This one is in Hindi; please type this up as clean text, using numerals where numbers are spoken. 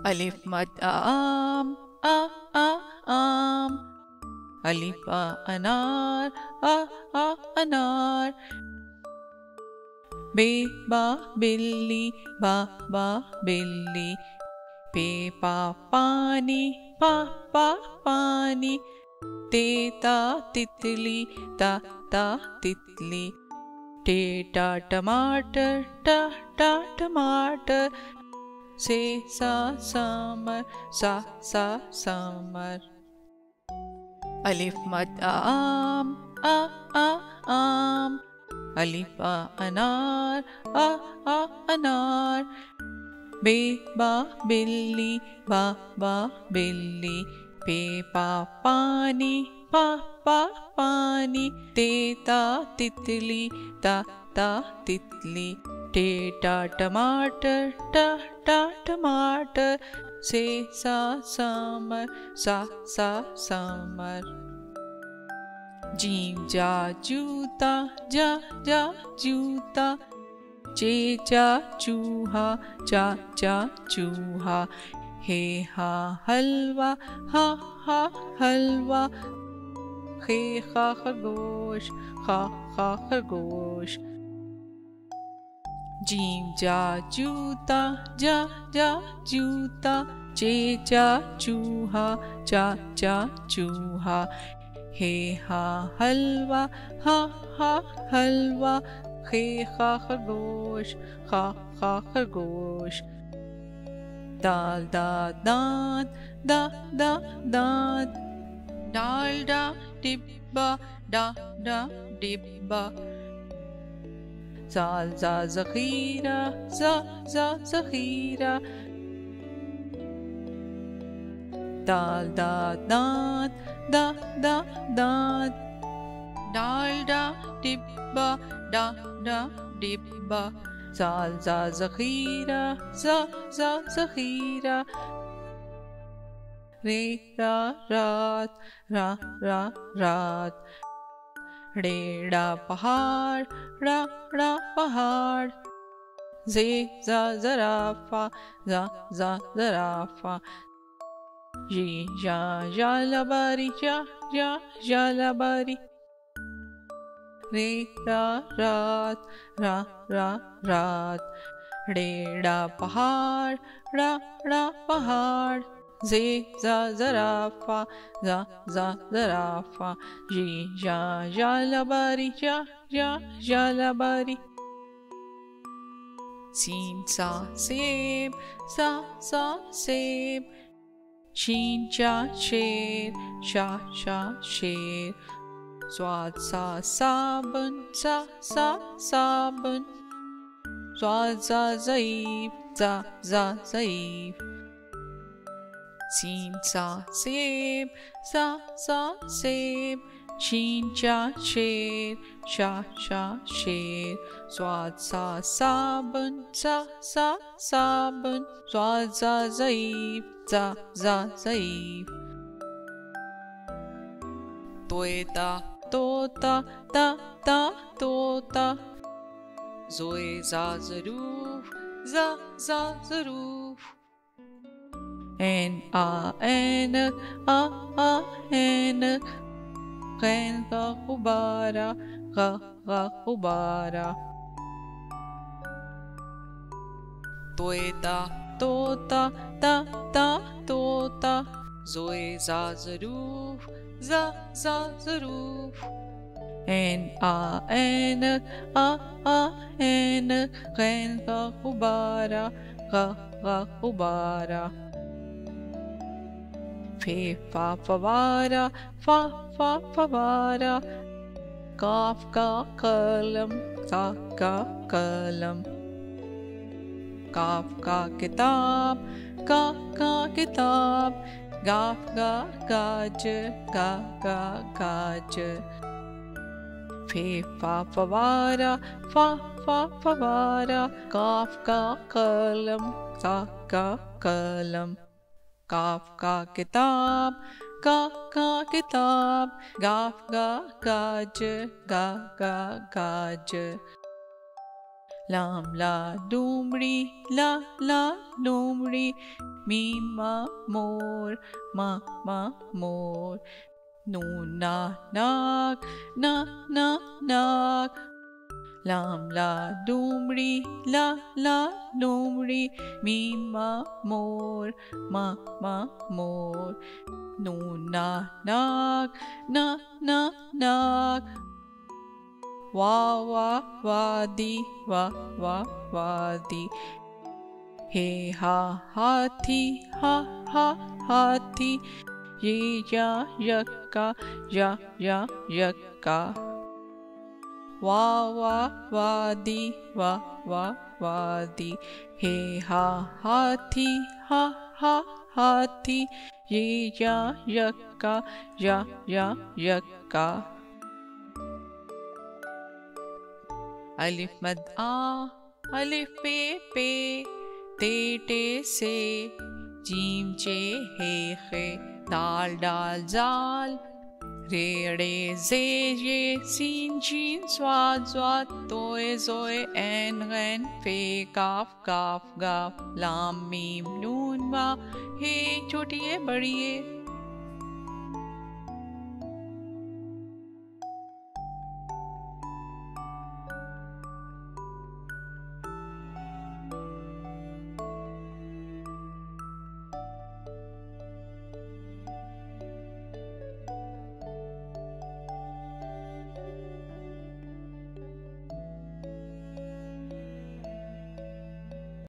अलिफ मद आम आ आम। अलिफ अनार आ अनार। बे बा बिल्ली बा बिल्ली। पे पानी पा पानी। तेता तितली ता तितली। टेटा टमाटर टा टमाटर। से सा समर सा समर। अलिफ मद आम आ आम। अलिफ अनार आ अनार। बे बा बिल्ली बा बिल्ली। पे पानी पा पानी। तेता तितली ता तितली। टेटा टमाटर टा टमाटर। से सा समर सा समर। जीम जा जूता जा जूता। चे चा चूहा चा चूहा। हे हा हलवा हा हलवा। खे खा खरगोश खा खरगोश। जीम जा जूता जा जूता। चे चा चूहा चा चूहा। हे हा हलवा हा हलवा। खे खा खरगोश खा खरगोश। दाल दांत दांत। डालडा डिब्बा डा डिब्बा। जाल जा ज़ख़ीरा जा ज़ख़ीरा। दाल दांत दांत। डालडा डिब्बा डा डिब्बा। जाल जा ज़ख़ीरा जा ज़ख़ीरा। रे रात रात। ड़ेड़ा पहाड़ पहाड़। जे जा ज़राफ़ा जा ज़राफ़ा। या लबारी या लबारी। रे रात रात। ड़ेड़ा पहाड़ पहाड़। जे जा ज़राफ़ा जा ज़राफ़ा। या लबारी या लबारी। सीन सा सेब सा सेब। शीन चा शेर शा शेर। स्वाद सा साबुन सा साबुन। स्वाद सा ज़ईफ़ जा ज़ईफ़। सीन सा सेब सा सेब। शीन चा शेर शा शेर। स्वाद सा साबुन सा साबुन। स्वाद सा ज़ईफ़ जा ज़ईफ़। तोता तोता। ज़ोए जा ज़रूफ जा ज़रूफ। एन ऐनक आ ऐनक। ग़ैन का गुब्बारा गा गुब्बारा। तोता तोता। ज़ोए जा ज़रूफ जा ज़रूफ। एन ऐनक आ ऐनक। ग़ैन का गुब्बारा गा गुब्बारा। फे फा फवारा फा फवारा। काफ का कलम का कलम। काफ का किताब का किताब। गाफ का गाजर का गाजर। फे फा फवारा फा फवारा। काफ का कलम का कलम। काफ का किताब का किताब। गाफ का गाजर गाजर। लाम ला लूमड़ी ला ला लूमड़ी, मीम मा मोर मा मा मोर, नून ना नाक ना ना नाक, लाम ला लूमड़ी ला ला लूमड़ी, मीम मा मोर मा मा मोर, नून ना नाक ना ना नाक, वा वा वादी वा वा वादी, हे हा हाथी हा हा हाथी, ये या यक्का या यक्का, वा वा वादी वा वा वादी, हे हा हाथी हा हा हाथी, ये या यक्का या यक्का। अलिफ मद आ, अलिफ पे, ते टे से, जीम चे हे खे, दाल डाल जाल, रे रे जे ये, सीन शीन स्वाद स्वाद, तोए जोए ऐन गैन, फे काफ काफ गाफ, लाम मीम नून वा, हे छोटी है बड़ी है,